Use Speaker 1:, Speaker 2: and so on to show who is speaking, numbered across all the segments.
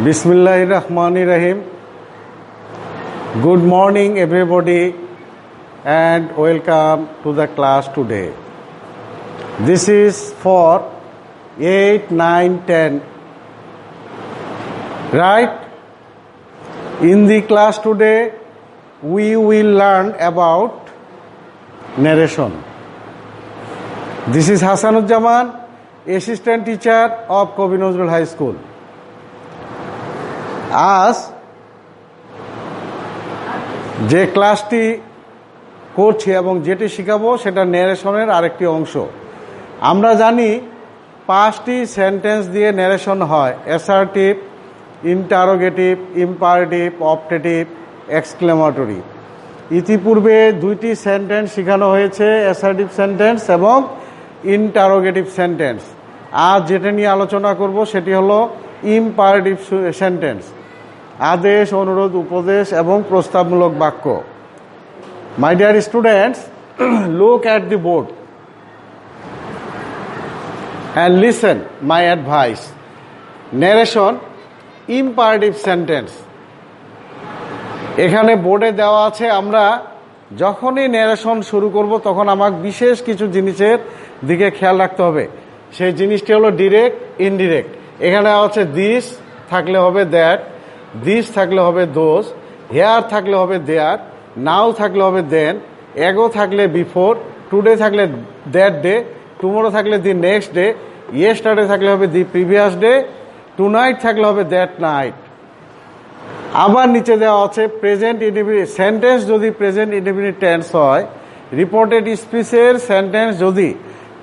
Speaker 1: Bismillahirrahmanirrahim. Good morning, everybody, and welcome to the class today. This is for 8, 9, 10. Right? In the class today, we will learn about narration. This is Hasanuzzaman, assistant teacher of Kavi Nazrul High School. আজ যে ক্লাসটি করছি এবং যেটি শেখাবো সেটা ন্যারেশনের আরেকটি অংশ। আমরা জানি 5টি সেন্টেন্স দিয়ে ন্যারেশন হয়: assertive, interrogative, imperative, optative, exclamatory. ইতিপূর্বে 2টি সেন্টেন্স শেখানো হয়েছে, অ্যাসার্টিভ সেন্টেন্স এবং ইন্টারোগেটিভ সেন্টেন্স। আজ যেটা নিয়ে আলোচনা করব সেটি হলো ইম্পারেটিভ সেন্টেন্স, আদেশ, অনুরোধ, উপদেশ এবং প্রস্তাবমূলক বাক্য। মাই dear students, look at the board and listen my advice. Narration imperative sentence. এখানে বোর্ডে দেওয়া আছে, আমরা যখনই ন্যারেশন শুরু করব তখন আমাকে বিশেষ কিছু জিনিসের দিকে খেয়াল রাখতে হবে। সেই জিনিসটি হলো ডিরেক্ট, ইনডিরেক্ট। এখানে আছে দিস থাকলে হবে দ্যাট, দিস থাকলে হবে দোজ, হেয়ার থাকলে হবে দেয়ার, নাও থাকলে হবে দেন, এগো থাকলে বিফোর, টুডে থাকলে দ্যাট ডে, টুমোরো থাকলে দি নেক্সট ডে, ইয়েস্টারডে থাকলে হবে দি প্রিভিয়াস ডে, টুনাইট থাকলে হবে দ্যাট নাইট। আবার নিচে দেওয়া আছে প্রেজেন্ট ইনডিফিনিট সেন্টেন্স যদি প্রেজেন্ট ইনডিফিনিট টেন্স হয়, রিপোর্টেড স্পিচের সেন্টেন্স যদি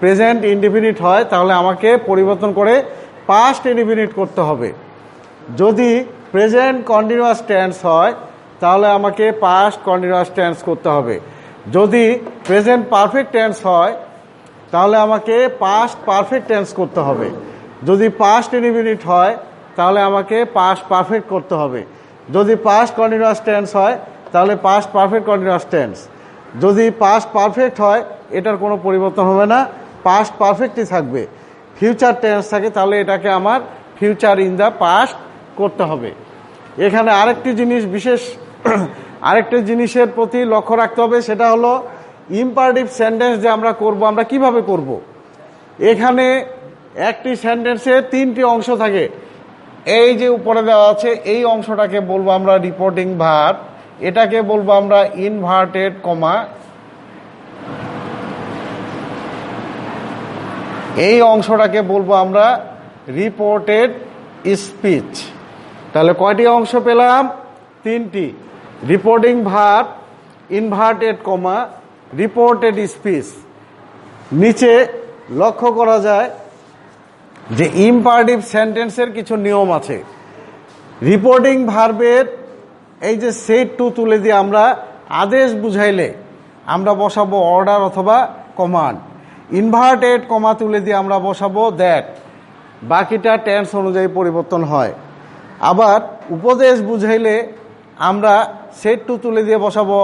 Speaker 1: প্রেজেন্ট ইনডিফিনিট হয় তাহলে আমাকে পরিবর্তন করে পাস্ট ইনডিফিনিট করতে হবে। যদি প্রেজেন্ট কন্টিনিউয়াস টেন্স হয় তাহলে আমাকে পাস্ট কন্টিনিউয়াস টেন্স করতে হবে। যদি প্রেজেন্ট পারফেক্ট টেন্স হয় তাহলে আমাকে পাস্ট পারফেক্ট টেন্স করতে হবে। যদি পাস্ট ইনডিফিনিট হয় তাহলে আমাকে পাস্ট পারফেক্ট করতে হবে। যদি পাস্ট কন্টিনিউয়াস টেন্স হয় তাহলে পাস্ট পারফেক্ট কন্টিনিউয়াস টেন্স। যদি পাস্ট পারফেক্ট হয় এটার কোনো পরিবর্তন হবে না, পাস্ট পারফেক্টই থাকবে। ফিউচার টেন্স থাকে তাহলে এটাকে আমার ফিউচার ইন দ্য পাস্ট করতে হবে। এখানে আরেকটি জিনিস বিশেষ আরেকটি জিনিসের প্রতি লক্ষ্য রাখতে হবে, সেটা হলো ইম্পারেটিভ সেন্টেন্স যে আমরা করব, আমরা কিভাবে করব। এখানে একটি সেন্টেন্সের 3টি অংশ থাকে। এই যে উপরে দেওয়া আছে এই অংশটাকে বলবো আমরা রিপোর্টিং ভার্ব, এটাকে বলবো আমরা ইনভার্টেড কমা, এই অংশটাকে বলবো আমরা রিপোর্টেড স্পিচ। তাহলে কয়টি অংশ পেলাম? 3টি। Reporting verb, inverted comma, reported speech. নিচে লক্ষ্য করা যায় যে ইম্পারেটিভ সেন্টেন্সের কিছু নিয়ম আছে। রিপোর্টিং ভার্বের এই যে সেট টু তুলে দিয়ে আমরা আদেশ বুঝাইলে আমরা বসাবো অর্ডার অথবা কমান্ড। ইনভার্টেড কমা তুলে দিয়ে আমরা বসাবো দ্যাট, বাকিটা টেন্স অনুযায়ী পরিবর্তন হয়। আবার উপদেশ বুঝাইলে আমরা সেট টু তুলে দিয়ে বসাবো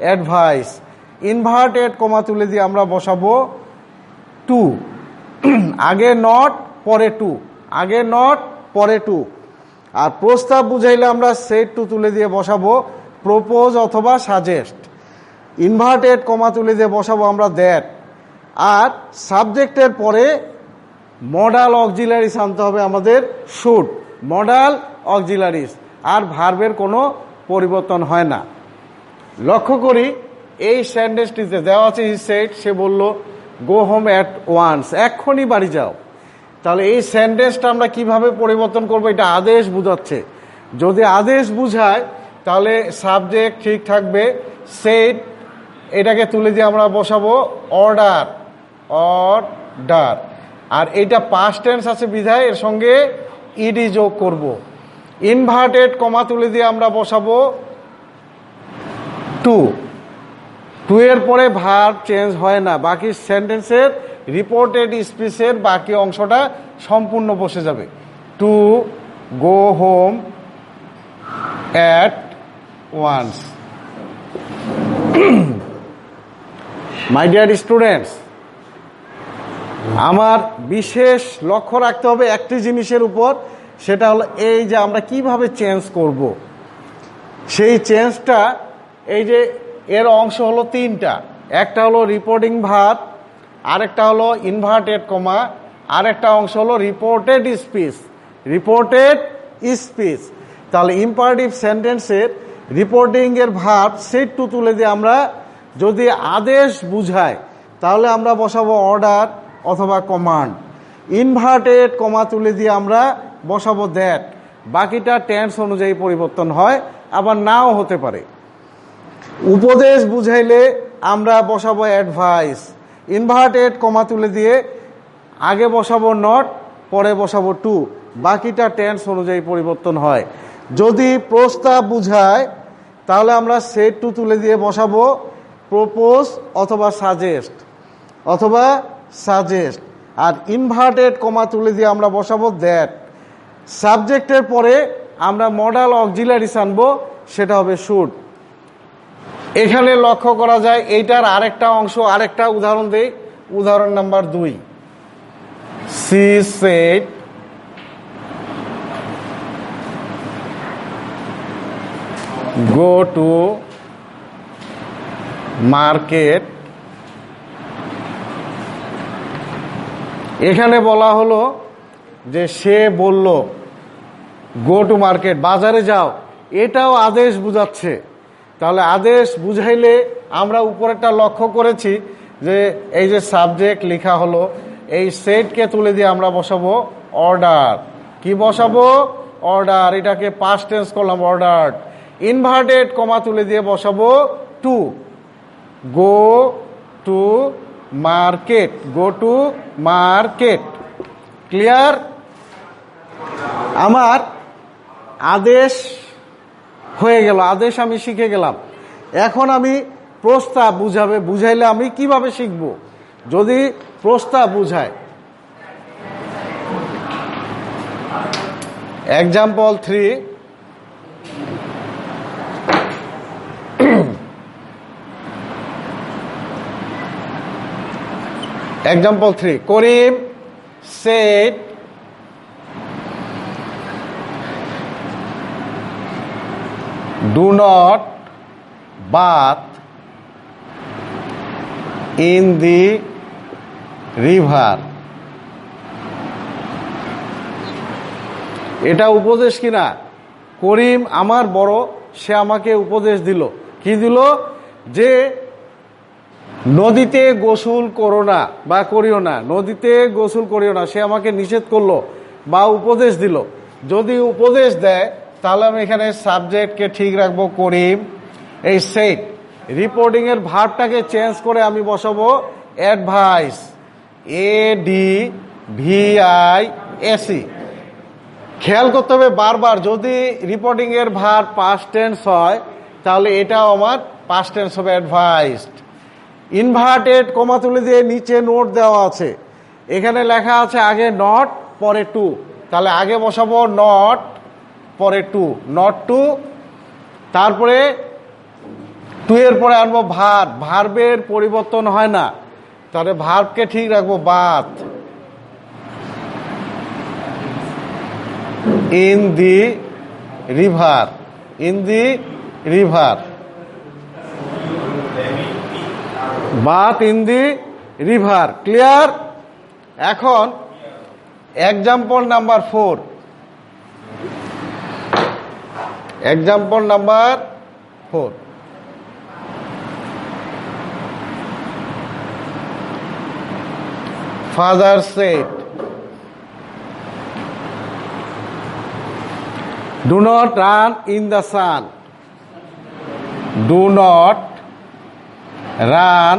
Speaker 1: অ্যাডভাইস। ইনভার্টেড কমা তুলে দিয়ে আমরা বসাবো টু, আগে নট পরে টু, আগে নট পরে টু। আর প্রস্তাব বুঝাইলে আমরা সেট টু তুলে দিয়ে বসাবো প্রপোজ অথবা সাজেস্ট। ইনভার্টেড কমা তুলে দিয়ে বসাবো আমরা দ্যাট। আর সাবজেক্টের পরে মডাল অক্সিলারিস আনতে হবে আমাদের, শুড, মডাল অক্সিলারিস। আর ভার্বের কোনো পরিবর্তন হয় না। লক্ষ্য করি এই সেন্টেন্সটিতে দেওয়া আছে হি সেড, সে বলল গো হোম অ্যাট ওয়ান্স, এক্ষুনি বাড়ি যাও। তাহলে এই সেন্টেন্সটা আমরা কিভাবে পরিবর্তন করব? এটা আদেশ বুঝাচ্ছে। যদি আদেশ বুঝায় তাহলে সাবজেক্ট ঠিক থাকবে, সেড, এটাকে তুলে দিয়ে আমরা বসাবো অর্ডার, অর্ডার। আর এইটা পাস্ট টেন্স আছে বিধায় এর সঙ্গে ইডি যোগ করব। ইনভার্টেড কমা তুলে দিয়ে আমরা বসাবো টু, টু এর পরে ভার্ব চেঞ্জ হয় না, বাকি সেন্টেন্সের রিপোর্টেড স্পিচের বাকি অংশটা সম্পূর্ণ বসে যাবে। To go home at once. My dear students, আমার বিশেষ লক্ষ্য রাখতে হবে একটি জিনিসের উপর, সেটা হলো এই যে আমরা কিভাবে চেঞ্জ করব। সেই চেঞ্জটা এই যে এর অংশ হলো তিনটা, একটা হলো রিপোর্টিং ভার্ব, আরেকটা হলো ইনভার্টেড কমা, আরেকটা অংশ হলো রিপোর্টেড স্পিচ। রিপোর্টেড স্পিচ তাহলে ইম্পারেটিভ সেন্টেন্সের রিপোর্টিং এর ভার্ব সেট টু তুলে দিয়ে আমরা যদি আদেশ বুঝায় তাহলে আমরা বসাবো অর্ডার অথবা কমান্ড। ইনভার্টেড কমা তুলে দিয়ে আমরা বসাবো দ্যাট। বাকিটা টেন্স অনুযায়ী পরিবর্তন হয়, আবার নাও হতে পারে। উপদেশ বুঝাইলে আমরা বসাবো অ্যাডভাইস। ইনভার্টেড কমা তুলে দিয়ে আগে বসাবো নট, পরে বসাবো টু। বাকিটা টেন্স অনুযায়ী পরিবর্তন হয়। যদি প্রস্তাব বুঝায় তাহলে আমরা সেট টু তুলে দিয়ে বসাবো প্রপোজ অথবা সাজেস্ট। আর ইনভার্টেড কমা তুলে দিয়ে আমরা বসাবো দ্যাট। সাবজেক্টের পরে আমরা মডাল অক্সিলারিস আনবো, সেটা হবে শুড। এখানে লক্ষ্য করা যায় এইটার আরেকটা অংশ, আরেকটা উদাহরণ দেই। উদাহরণ number 2, she said go to market। এখানে বলা হলো যে সে বলল গো টু মার্কেট, বাজারে যাও। এটাও আদেশ বুঝাচ্ছে। তাহলে আদেশ বুঝাইলে আমরা উপরেরটা লক্ষ্য করেছি যে এই যে সাবজেক্ট লেখা হলো, এই সেটকে তুলে দিয়ে আমরা বসাবো অর্ডার। কি বসাবো? অর্ডার। এটাকে পাস্ট টেন্স করলাম, অর্ডার। ইনভার্টেড কমা তুলে দিয়ে বসাবো to, go to market. Go to market. Clear? আমার আদেশ হয়ে গেল, আদেশ আমি শিখে গেলাম। এখন আমি প্রস্তাব বুঝাইলে আমি কিভাবে শিখব? যদি প্রস্তাব বুঝায়, example 3, Karim said do not bath in the river। এটা উপদেশ কিনা? করিম আমার বড়, সে আমাকে উপদেশ দিল। কি দিল? যে নদীতে গোসল করো না বা করিও না, নদীতে গোসল করিও না। সে আমাকে নিষেধ করলো বা উপদেশ দিল। যদি উপদেশ দেয় তাহলে আমি এখানে সাবজেক্টকে ঠিক রাখবো করিম। এই সেট রিপোর্টিং এর ভার্বটাকে চেঞ্জ করে আমি বসাবো অ্যাডভাইস, ADVISE। খেয়াল করতে হবে বারবার, যদি রিপোর্টিং এর ভার্ব পাস্ট টেন্স হয় তাহলে এটাও আমার পাস্ট টেন্স হবে, অ্যাডভাইসড। ইনভার্টেড কমা তুলে দিয়ে নিচে নোট দেওয়া আছে, এখানে লেখা আছে আগে নট পরে টু। তাহলে আগে বসাবো নট, পরে টু, নট টু। তারপরে টু এর পরে আনবো ভার্ব। ভার্বের পরিবর্তন হয় না, তাহলে ভার্বকে ঠিক রাখবো bath. In the river, in the river, bath in the river. Clear? এখন এক্সাম্পল নাম্বার 4, এক্সাম্পল নাম্বার 4, ফাদার সেড do not run in the sun, do not run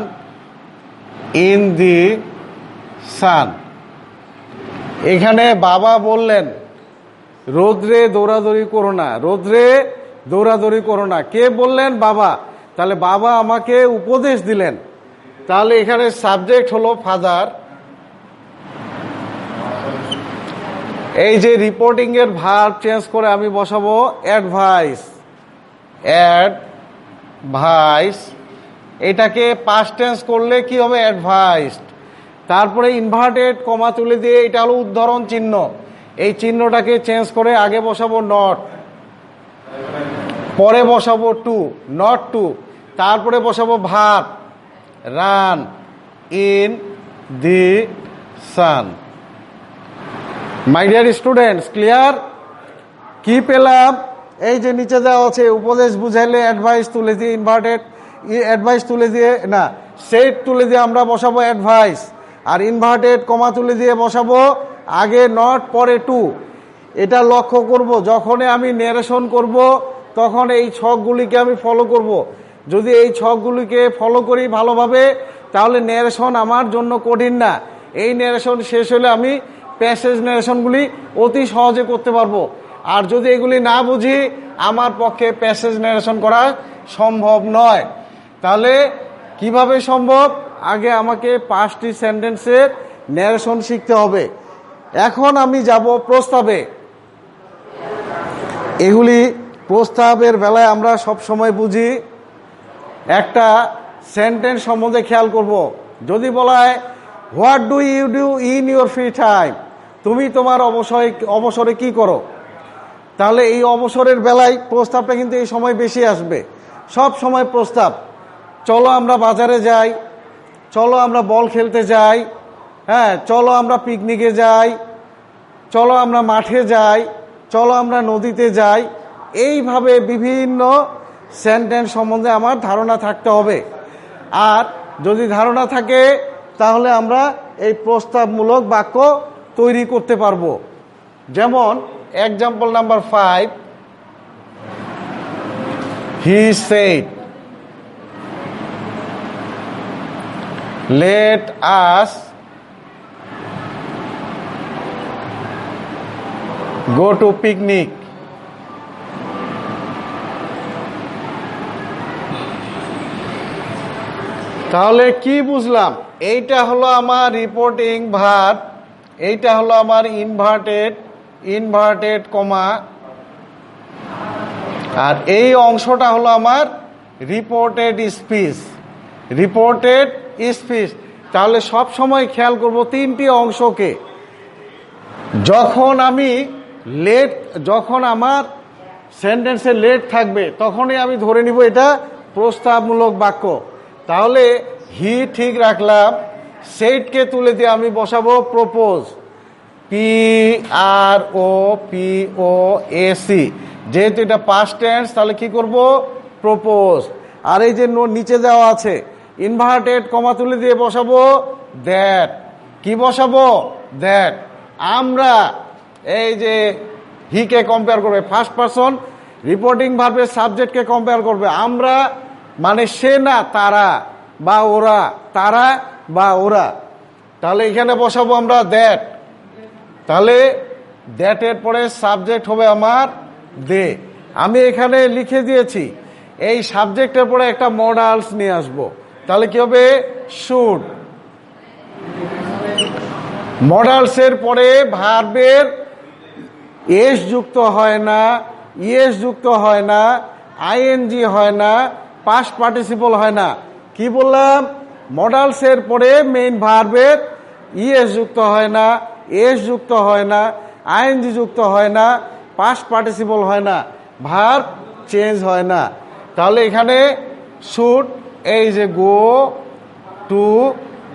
Speaker 1: in the sun। এখানে বাবা বললেন রোদ্রে দৌড়াদৌড়ি করো না, রোদ্রে দৌড়াদৌড়ি করো না। কে বললেন? বাবা। তাহলে বাবা আমাকে উপদেশ দিলেন। তাহলে এখানে সাবজেক্ট হলো ফাদার। এই যে রিপোর্টিং এর ভার্ব চেঞ্জ করে আমি বসাবো অ্যাডভাইস, অ্যাডভাইস। এটাকে পাস্ট টেন্স করলে কি হবে? অ্যাডভাইসড। তারপরে ইনভার্টেড কমা তুলে দিয়ে এটা হলো উদ্ধরণ চিহ্ন। এই চিহ্নটাকে চেঞ্জ করে আগে বসাবো নট, পরে বসাবো টু, নট টু, তারপরে বসাবো verb run in the sun. My dear students, clear? কি পেলাম? এই যে নিচে দেওয়া আছে উপদেশ বুঝাইলে অ্যাডভাইস তুলে দিয়ে ইনভার্টেড অ্যাডভাইস তুলে দিয়ে না সেট তুলে দিয়ে আমরা বসাবো অ্যাডভাইস, আর ইনভার্টেড কমা তুলে দিয়ে বসাবো আগে নট পরে টু। এটা লক্ষ্য করব, যখনই আমি ন্যারেশন করব তখন এই ছকগুলিকে আমি ফলো করব। যদি এই ছকগুলিকে ফলো করি ভালোভাবে তাহলে ন্যারেশন আমার জন্য কঠিন না। এই ন্যারেশন শেষ হলে আমি প্যাসেজ ন্যারেশনগুলি অতি সহজে করতে পারবো। আর যদি এগুলি না বুঝি আমার পক্ষে প্যাসেজ ন্যারেশন করা সম্ভব নয়। তাহলে কিভাবে সম্ভব? আগে আমাকে 5টি সেন্টেন্সের ন্যারেশন শিখতে হবে। এখন আমি যাব প্রস্তাবে। এগুলি প্রস্তাবের বেলায় আমরা সব সময় বুঝি। একটা সেন্টেন্স সম্বন্ধে খেয়াল করব। যদি বলা হয় what do you do in your free time, তুমি তোমার অবসরে কি করো, তাহলে এই অবসরের বেলায় প্রস্তাবটা কিন্তু এই সময় বেশি আসবে। সব সময় প্রস্তাব, চলো আমরা বাজারে যাই, চলো আমরা বল খেলতে যাই, হ্যাঁ চলো আমরা পিকনিকে যাই, চলো আমরা মাঠে যাই, চলো আমরা নদীতে যাই। এইভাবে বিভিন্ন সেন্টেন্স সম্বন্ধে আমার ধারণা থাকতে হবে। আর যদি ধারণা থাকে তাহলে আমরা এই প্রস্তাবমূলক বাক্য তৈরি করতে পারবো। যেমন example number 5, he said let us go to picnic. তাহলে কি বুঝলাম? এইটা হলো আমার রিপোর্টিং ভার্ব, এইটা হলো আমার ইনভার্টেড কমা, আর এই অংশটা হলো আমার রিপোর্টেড স্পিচ। তাহলে সব সময় খেয়াল করব 3টি অংশকে। যখন আমার সেন্টেন্সে লেট থাকবে তখনই আমি ধরে নিব এটা প্রস্তাবমূলক বাক্য। তাহলে হি ঠিক রাখলাম, সেটকে তুলে দিয়ে আমি বসাবো প্রপোজ, PROPOSE। যেহেতু এটা পাস্ট টেন্স তাহলে কি করব? প্রপোজ। আর এই যে নিচে দেওয়া আছে ইনভার্টেড কমা তুলে দিয়ে বসাবো দ্যাট। কি বসাবো? দ্যাট। আমরা এই যে হিকে কম্পেয়ার করবে, ফার্স্ট পারসন রিপোর্টিং ভার্বের সাবজেক্টকে কম্পেয়ার করবে। আমরা মানে সে না তারা বা ওরা, তারা বা ওরা। তাহলে এখানে বসাবো আমরা দ্যাট। তাহলে দ্যাটের পরে সাবজেক্ট হবে আমার দে। আমি এখানে লিখে দিয়েছি এই সাবজেক্টের পরে একটা মডালস নিয়ে আসবো। তাহলে কি হবে? শুড। মডালসের পরে ভার্বের এস যুক্ত হয় না, ইএস যুক্ত হয় না, আইএনজি হয় না, পাস্ট পার্টিসিপল হয় না। কি বললাম? মডালসের পরে মেইন ভার্বের ইএস যুক্ত হয় না, এস যুক্ত হয় না, আইএনজি যুক্ত হয় না, পাস্ট পার্টিসিপল হয় না, ভার্ব চেঞ্জ হয় না। তাহলে এখানে শুড, এই যে go to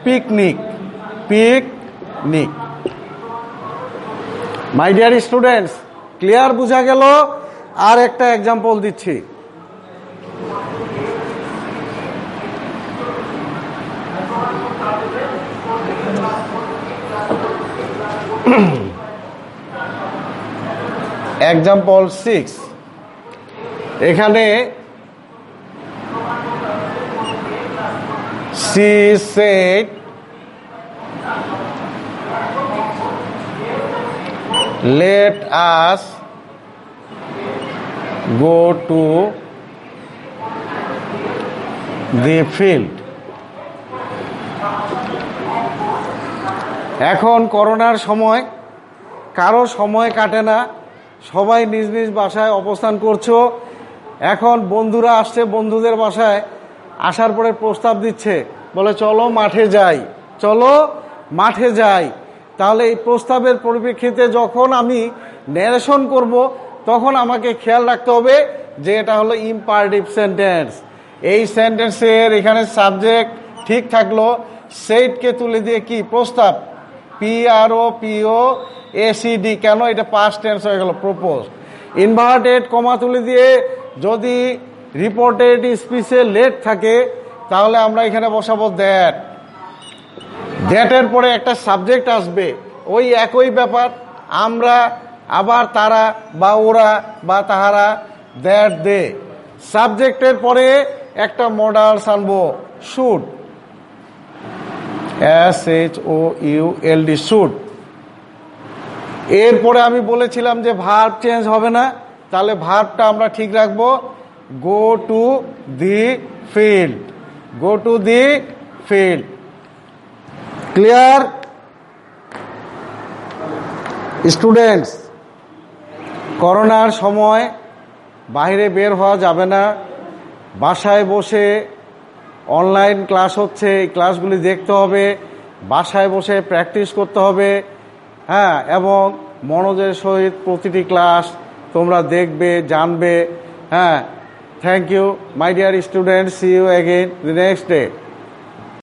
Speaker 1: picnic. My dear students, clear? বোঝা গেল? আর একটা এক্সাম্পল দিচ্ছি। এক্সাম্পল 6, এখানে she said let us go to the field। এখন করোনার সময় কারো সময় কাটে না, সবাই নিজ নিজ বাসায় অবস্থান করছো। এখন বন্ধুরা আসছে, বন্ধুদের বাসায় আসার পরে প্রস্তাব দিচ্ছে, বলে চলো মাঠে যাই, চলো মাঠে যাই। তাহলে এই প্রস্তাবের পরিপ্রেক্ষিতে যখন আমি ন্যারেশন করব তখন আমাকে খেয়াল রাখতে হবে যে এটা হলো ইম্পারেটিভ সেন্টেন্স। এই সেন্টেন্সের এখানে সাবজেক্ট ঠিক থাকলো, সেইটকে তুলে দিয়ে কি প্রস্তাব, PROPOSED, কেন এটা পাস্ট টেন্স হয়ে গেল, প্রপোজ। ইনভার্টেড কমা তুলে দিয়ে যদি রিপোর্টেড স্পিচে লেট থাকে তাহলে আমরা এখানে বসাবো দ্যাট। দ্যাটের পরে একটা সাবজেক্ট আসবে, ওই একই ব্যাপার, আমরা আবার তারা বা ওরা বা তাহারা, দ্যাট দে। সাবজেক্টের পরে একটা মডালস আনবো, শুড, SHOULD, শুড। এরপরে আমি বলেছিলাম যে ভার্ব চেঞ্জ হবে না, তাহলে ভার্বটা আমরা ঠিক রাখবো, go to the field, go to the field. Clear students? করোনার সময় বাইরে বের হওয়া যাবে না, বাসায় বসে অনলাইন ক্লাস হচ্ছে, এই ক্লাসগুলি দেখতে হবে, বাসায় বসে প্র্যাকটিস করতে হবে, হ্যাঁ, এবং মনোযোগের সহিত প্রতিটি ক্লাস তোমরা দেখবে, জানবে, হ্যাঁ। Thank you my dear students, see you again the next day.